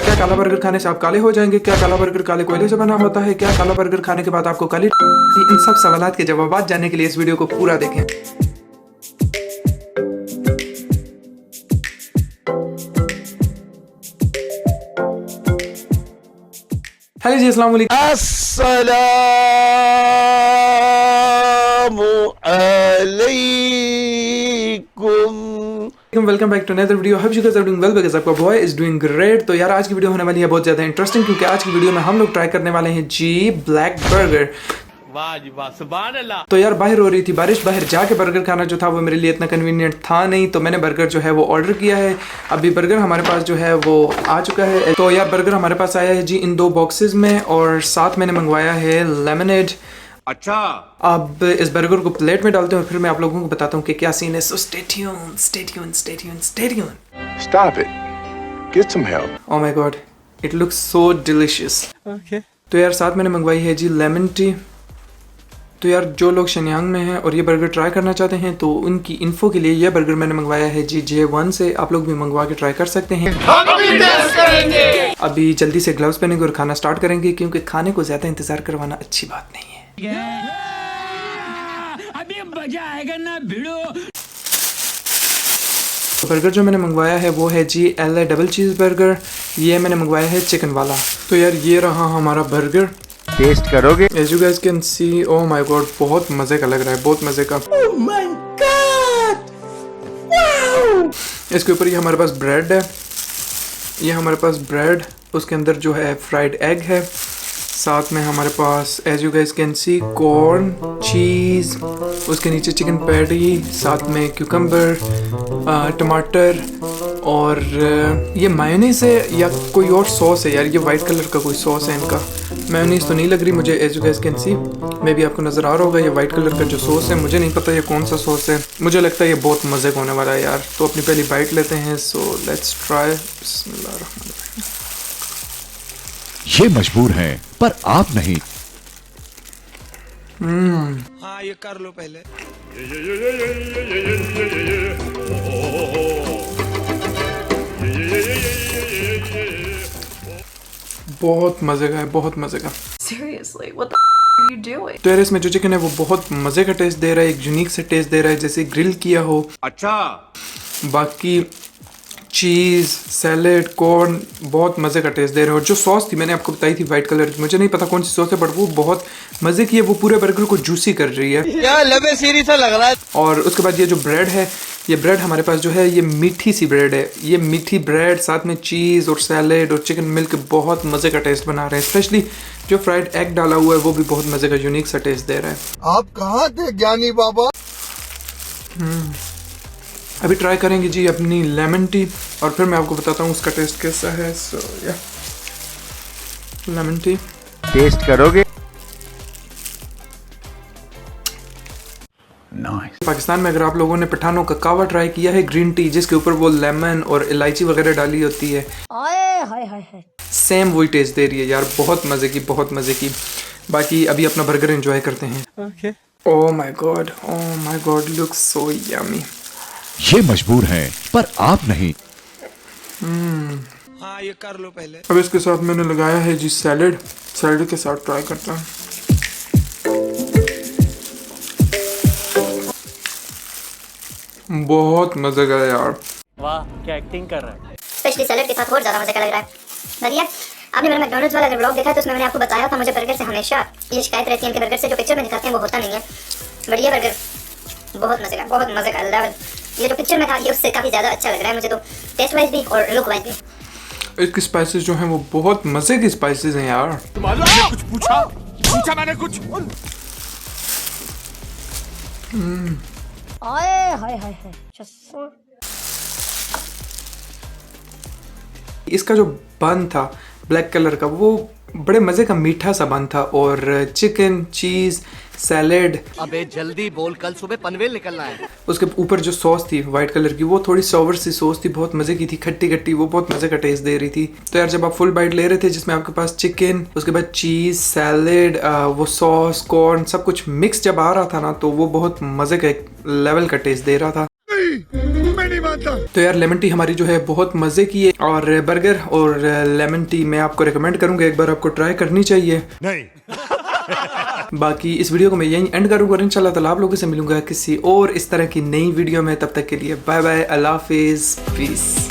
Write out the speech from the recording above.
क्या काला बर्गर खाने से आप काले हो जाएंगे? क्या काला बर्गर काले कोयले से बना होता है? क्या काला बर्गर खाने के बाद आपको काली? इन सब सवालात के जवाब जानने के लिए इस वीडियो को पूरा देखें। हेलो जी, अस्सलाम वालेकुम। अस्सलामु अलैकुम। Welcome back to another video. Hope you guys are doing well because आपका बॉय इज डूइंग ग्रेट। तो यार आज की वीडियो होने वाली है बहुत ज़्यादा इंटरेस्टिंग, क्योंकि आज की वीडियो में हम लोग ट्राई करने वाले हैं जी ब्लैक बर्गर। वाह जी वाह, सुभान अल्लाह। तो यार बाहर हो रही थी बारिश, बाहर जाके बर्गर खाना जो था वो मेरे लिए इतना कन्वीनियंट था नहीं, तो मैंने बर्गर जो है वो ऑर्डर किया है। अभी बर्गर हमारे पास जो है वो आ चुका है। तो यार बर्गर हमारे पास आया है जी इन 2 बॉक्सेस में, और साथ मैंने मंगवाया है लेमनेड। अच्छा, अब इस बर्गर को प्लेट में डालते हैं और फिर मैं आप लोगों को बताता हूँ कि क्या सीन है। So stay tuned, stay tuned, stay tuned, stay tuned. Stop it. Get some help. Oh my God, it looks so delicious. Okay. तो यार साथ मैंने मंगवाई है जी लेमन टी। तो यार जो लोग शनियांग में हैं और ये बर्गर ट्राई करना चाहते हैं तो उनकी इन्फो के लिए ये बर्गर मैंने मंगवाया है जी J1 से। आप लोग भी मंगवा के ट्राई कर सकते हैं। अभी जल्दी से ग्लव्स पहनेंगे और खाना स्टार्ट करेंगे, क्योंकि खाने को ज़्यादा इंतज़ार करवाना अच्छी बात नहीं है। अभी मजा आएगा ना भिड़ो। बर्गर जो मैंने मंगवाया है वो है जी LA डबल चीज़ बर्गर। ये मैंने मंगवाया है चिकन वाला। तो यार ये रहा हमारा बर्गर। टेस्ट करोगे? As you guys can see, oh my God, बहुत मज़े का लग रहा है, बहुत मज़े का। Oh my God! Wow! इसके ऊपर ये हमारे पास ब्रेड है, ये हमारे पास ब्रेड, उसके अंदर जो है फ्राइड एग है, साथ में हमारे पास as you guys can see corn, cheese, उसके नीचे चिकन पैटी, साथ में क्यूकम्बर, टमाटर, और ये मायोनीज है या कोई और सॉस है। यार ये वाइट कलर का कोई सॉस है इनका। मायोनीज तो नहीं लग रही मुझे, as you guys can see, मे भी आपको नज़र आ रहा होगा ये वाइट कलर का जो सॉस है। मुझे नहीं पता ये कौन सा सॉस है, मुझे लगता है ये बहुत मज़े का होने वाला है यार। तो अपनी पहली बाइट लेते हैं। So let's try. बिस्मिल्लाहिर्रहमानिर्रहीम। ये मजबूर हैं पर आप नहीं। हाँ, ये कर लो पहले। बहुत मज़े का है, बहुत मज़े का। Seriously, what the are you doing? तो यार इसमें जो चिकन है वो बहुत मज़े का टेस्ट दे रहा है, एक यूनिक से टेस्ट दे रहा है जैसे ग्रिल किया हो। अच्छा, बाकी चीज़, सैलेड, कॉर्न बहुत मज़े का टेस्ट दे रहे हैं। और जो सॉस थी मैंने आपको बताई थी वाइट कलर की, मुझे नहीं पता कौन सी सॉस है, बट वो बहुत मज़े की है, वो पूरे बर्गर को जूसी कर रही है। क्या लबे सीरी सा लग रहा है। और उसके बाद ये जो ब्रेड है, ये ब्रेड हमारे पास जो है ये मीठी सी ब्रेड है। ये मीठी ब्रेड साथ में चीज़ और सैलेड और चिकन मिलकर बहुत मज़े का टेस्ट बना रहे हैं। स्पेशली जो फ्राइड एग डाला हुआ है वो भी बहुत मज़े का यूनिक सा टेस्ट दे रहा है। आप कहाँ थे ज्ञानी बाबा? अभी ट्राई करेंगे जी अपनी लेमन टी, और फिर मैं आपको बताता हूँ उसका टेस्ट कैसा है। सो या लेमन टी टेस्ट करोगे? पाकिस्तान में अगर आप लोगों ने पठानों का कावा ट्राई किया है, ग्रीन टी जिसके ऊपर वो लेमन और इलायची वगैरह डाली होती है, सेम वही टेस्ट दे रही है यार। बहुत मज़े की, बहुत मज़े की। बाकी अभी अपना बर्गर एंजॉय करते हैं। Okay. Oh my God, oh my God, looks so yummy. ये मजबूर हैं पर आप नहीं। हाँ, ये कर लो पहले। अब इसके साथ मैंने लगाया है जी सैलेड। सैलेड के साथ ट्राई करता हूँ। बहुत मज़े का है यार। वाह, क्या एक्टिंग कर रहा है। स्पेशली सैलेड के साथ और ज़्यादा मज़े का लग रहा है। बढ़िया। आपने मेरा मैकडॉनल्ड्स वाला व्लॉग देखा है तो उसमें मैंने आपको बताया था मुझे बर्गर से हमेशा ये शिकायत रहती है, इनके बर्गर से जो पिक्चर में दिखाते हैं वो होता नहीं है। बढ़िया बर्गर, बहुत मज़े का, बहुत मज़े का लेवल। ये जो पिक्चर में था ये उससे काफ़ी ज़्यादा अच्छा लग रहा है मुझे तो, टेस्ट वाइज भी और लुक वाइज भी। इसकी स्पाइसेस जो हैं वो बहुत मज़े की स्पाइसेस हैं यार। मैंने कुछ पूछा मैंने कुछ। इसका जो बन था ब्लैक कलर का वो बड़े मज़े का मीठा सा बन था, और चिकन, चीज़, सैलेड। अबे जल्दी बोल, कल सुबह पनवेल निकलना है। उसके ऊपर जो सॉस थी वाइट कलर की वो थोड़ी सॉवर सी सॉस थी, बहुत मज़े की थी, खट्टी खट्टी, वो बहुत मज़े का टेस्ट दे रही थी। तो यार जब आप फुल बाइट ले रहे थे जिसमें आपके पास चिकन, उसके बाद चीज़, सैलेड, वो सॉस, कॉर्न, सब कुछ मिक्स जब आ रहा था ना, तो वो बहुत मज़े का एक लेवल का टेस्ट दे रहा था। मैं नहीं मानता। तो यार लेमन टी हमारी जो है बहुत मज़े की है, और बर्गर और लेमन टी मैं आपको रिकमेंड करूँगा, एक बार आपको ट्राई करनी चाहिए। नहीं। बाकी इस वीडियो को मैं यहीं एंड करूँगा और इंशाल्लाह ताला आप लोगों से मिलूंगा किसी और इस तरह की नई वीडियो में। तब तक के लिए बाय बाय, अल्लाह हाफिज़, पीस।